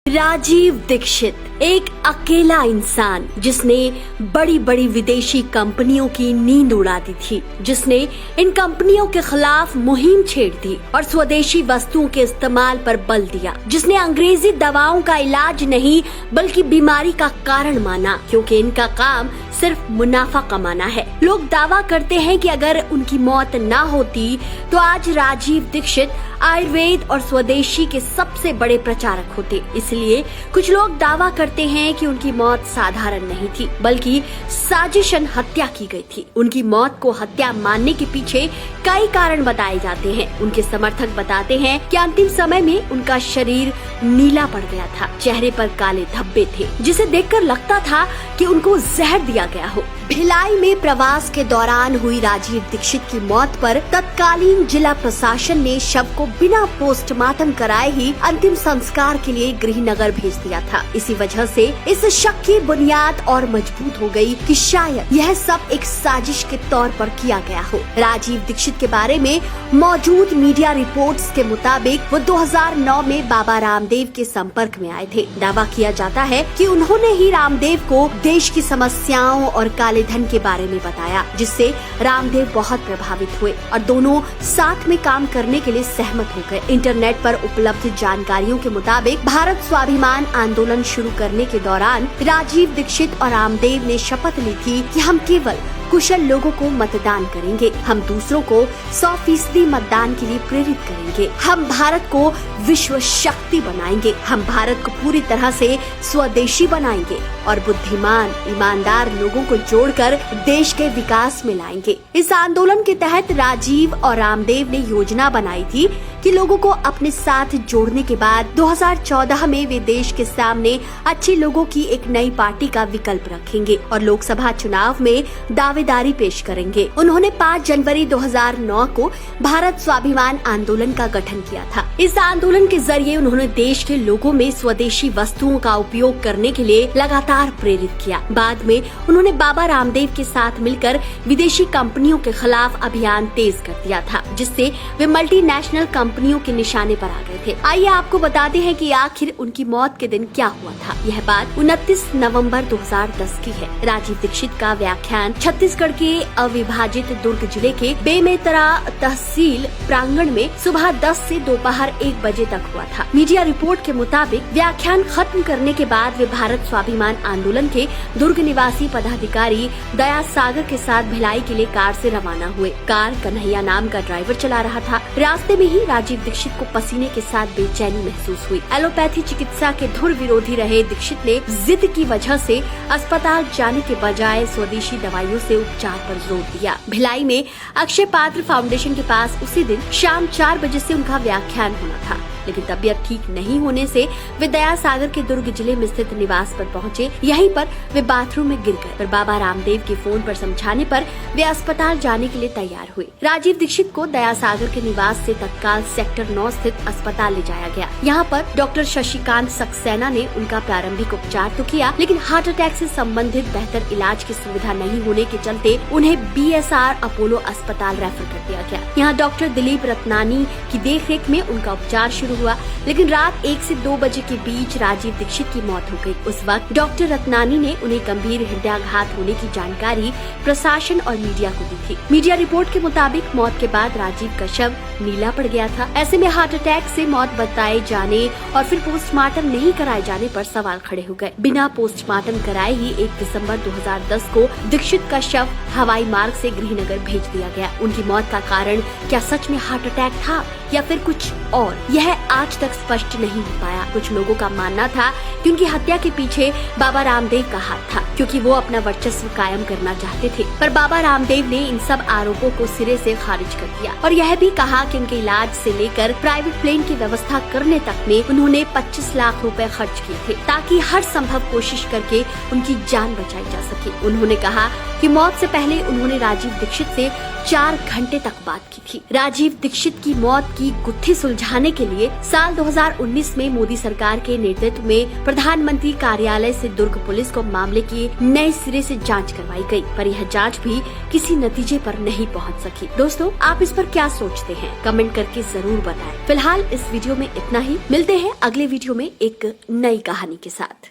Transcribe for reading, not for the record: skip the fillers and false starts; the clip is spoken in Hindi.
राजीव दीक्षित एक अकेला इंसान जिसने बड़ी बड़ी विदेशी कंपनियों की नींद उड़ा दी थी, जिसने इन कंपनियों के खिलाफ मुहिम छेड़ दी और स्वदेशी वस्तुओं के इस्तेमाल पर बल दिया, जिसने अंग्रेजी दवाओं का इलाज नहीं बल्कि बीमारी का कारण माना, क्योंकि इनका काम सिर्फ मुनाफा कमाना है। लोग दावा करते हैं कि अगर उनकी मौत ना होती तो आज राजीव दीक्षित आयुर्वेद और स्वदेशी के सबसे बड़े प्रचारक होते। इसलिए कुछ लोग दावा करते हैं कि उनकी मौत साधारण नहीं थी बल्कि साजिशन हत्या की गई थी। उनकी मौत को हत्या मानने के पीछे कई कारण बताए जाते हैं। उनके समर्थक बताते हैं कि अंतिम समय में उनका शरीर नीला पड़ गया था, चेहरे पर काले धब्बे थे जिसे देखकर लगता था कि उनको जहर दिया गया हो। भिलाई में प्रवास के दौरान हुई राजीव दीक्षित की मौत पर तत्कालीन जिला प्रशासन ने शव को बिना पोस्टमार्टम कराए ही अंतिम संस्कार के लिए गृहनगर भेज दिया था। इसी वजह से इस शक की बुनियाद और मजबूत हो गई कि शायद यह सब एक साजिश के तौर पर किया गया हो। राजीव दीक्षित के बारे में मौजूद मीडिया रिपोर्ट्स के मुताबिक वो 2009 में बाबा रामदेव के संपर्क में आए थे। दावा किया जाता है कि उन्होंने ही रामदेव को देश की समस्याओं और काले धन के बारे में बताया, जिससे रामदेव बहुत प्रभावित हुए और दोनों साथ में काम करने के लिए सहमत हो गए। इंटरनेट पर उपलब्ध जानकारियों के मुताबिक भारत स्वाभिमान आंदोलन शुरू करने के दौरान राजीव दीक्षित और रामदेव ने शपथ ली थी कि हम केवल कुशल लोगों को मतदान करेंगे, हम दूसरों को 100% मतदान के लिए प्रेरित करेंगे, हम भारत को विश्व शक्ति बनाएंगे, हम भारत को पूरी तरह से स्वदेशी बनाएंगे और बुद्धिमान ईमानदार लोगों को जोड़कर देश के विकास में लाएंगे। इस आंदोलन के तहत राजीव और रामदेव ने योजना बनाई थी कि लोगों को अपने साथ जोड़ने के बाद 2014 में वे देश के सामने अच्छे लोगों की एक नई पार्टी का विकल्प रखेंगे और लोकसभा चुनाव में दावेदारी पेश करेंगे। उन्होंने 5 जनवरी 2009 को भारत स्वाभिमान आंदोलन का गठन किया था। इस आंदोलन के जरिए उन्होंने देश के लोगों में स्वदेशी वस्तुओं का उपयोग करने के लिए लगातार प्रेरित किया। बाद में उन्होंने बाबा रामदेव के साथ मिलकर विदेशी कंपनियों के खिलाफ अभियान तेज कर दिया था, जिससे वे मल्टीनेशनल कंपनियों के निशाने पर आ गए थे। आइए आपको बताते हैं कि आखिर उनकी मौत के दिन क्या हुआ था। यह बात 29 नवंबर 2010 की है। राजीव दीक्षित का व्याख्यान छत्तीसगढ़ के अविभाजित दुर्ग जिले के बेमेतरा तहसील प्रांगण में सुबह 10 से दोपहर 1 बजे तक हुआ था। मीडिया रिपोर्ट के मुताबिक व्याख्यान खत्म करने के बाद वे भारत स्वाभिमान आंदोलन के दुर्ग निवासी पदाधिकारी दया सागर के साथ भिलाई के लिए कार से रवाना हुए। कार कन्हैया नाम का ड्राइवर चला रहा था। रास्ते में ही राजीव दीक्षित को पसीने के साथ बेचैनी महसूस हुई। एलोपैथी चिकित्सा के धुर विरोधी रहे दीक्षित ने जिद की वजह से अस्पताल जाने के बजाय स्वदेशी दवाइयों से उपचार पर जोर दिया। भिलाई में अक्षय पात्र फाउंडेशन के पास उसी दिन शाम 4 बजे से उनका व्याख्यान होना था, लेकिन तबीयत ठीक नहीं होने से वे दया सागर के दुर्ग जिले में स्थित निवास पर पहुंचे। यहीं पर वे बाथरूम में गिर गए, पर बाबा रामदेव के फोन पर समझाने पर वे अस्पताल जाने के लिए तैयार हुए। राजीव दीक्षित को दया सागर के निवास से तत्काल सेक्टर 9 स्थित अस्पताल ले जाया गया। यहाँ पर डॉक्टर शशिकांत सक्सेना ने उनका प्रारंभिक उपचार तो किया, लेकिन हार्ट अटैक से संबंधित बेहतर इलाज की सुविधा नहीं होने के चलते उन्हें BSR अपोलो अस्पताल रेफर कर दिया गया। यहाँ डॉक्टर दिलीप रत्नानी की देखरेख में उनका उपचार शुरू हुआ, लेकिन रात 1 से 2 बजे के बीच राजीव दीक्षित की मौत हो गई। उस वक्त डॉक्टर रत्नानी ने उन्हें गंभीर हृदयाघात होने की जानकारी प्रशासन और मीडिया को दी थी। मीडिया रिपोर्ट के मुताबिक मौत के बाद राजीव का शव नीला पड़ गया था। ऐसे में हार्ट अटैक से मौत बताए जाने और फिर पोस्टमार्टम नहीं कराए जाने पर सवाल खड़े हो गए। बिना पोस्टमार्टम कराए ही 1 दिसंबर 2010 को दीक्षित का शव हवाई मार्ग से गृहनगर भेज दिया गया। उनकी मौत का कारण क्या सच में हार्ट अटैक था या फिर कुछ और, यह आज तक स्पष्ट नहीं हो पाया। कुछ लोगों का मानना था कि उनकी हत्या के पीछे बाबा रामदेव का हाथ था, क्योंकि वो अपना वर्चस्व कायम करना चाहते थे। पर बाबा रामदेव ने इन सब आरोपों को सिरे से खारिज कर दिया और यह भी कहा कि उनके इलाज से लेकर प्राइवेट प्लेन की व्यवस्था करने तक में उन्होंने 25 लाख रुपए खर्च किए थे, ताकि हर संभव कोशिश करके उनकी जान बचाई जा सके। उन्होंने कहा कि मौत से पहले उन्होंने राजीव दीक्षित से 4 घंटे तक बात की थी। राजीव दीक्षित की मौत की गुत्थी सुलझाने के लिए साल 2019 में मोदी सरकार के नेतृत्व में प्रधानमंत्री कार्यालय से दुर्ग पुलिस को मामले की नए सिरे से जांच करवाई गई, पर यह जांच भी किसी नतीजे पर नहीं पहुंच सकी। दोस्तों, आप इस पर क्या सोचते हैं? कमेंट करके जरूर बताएं। फिलहाल इस वीडियो में इतना ही। मिलते हैं अगले वीडियो में एक नई कहानी के साथ।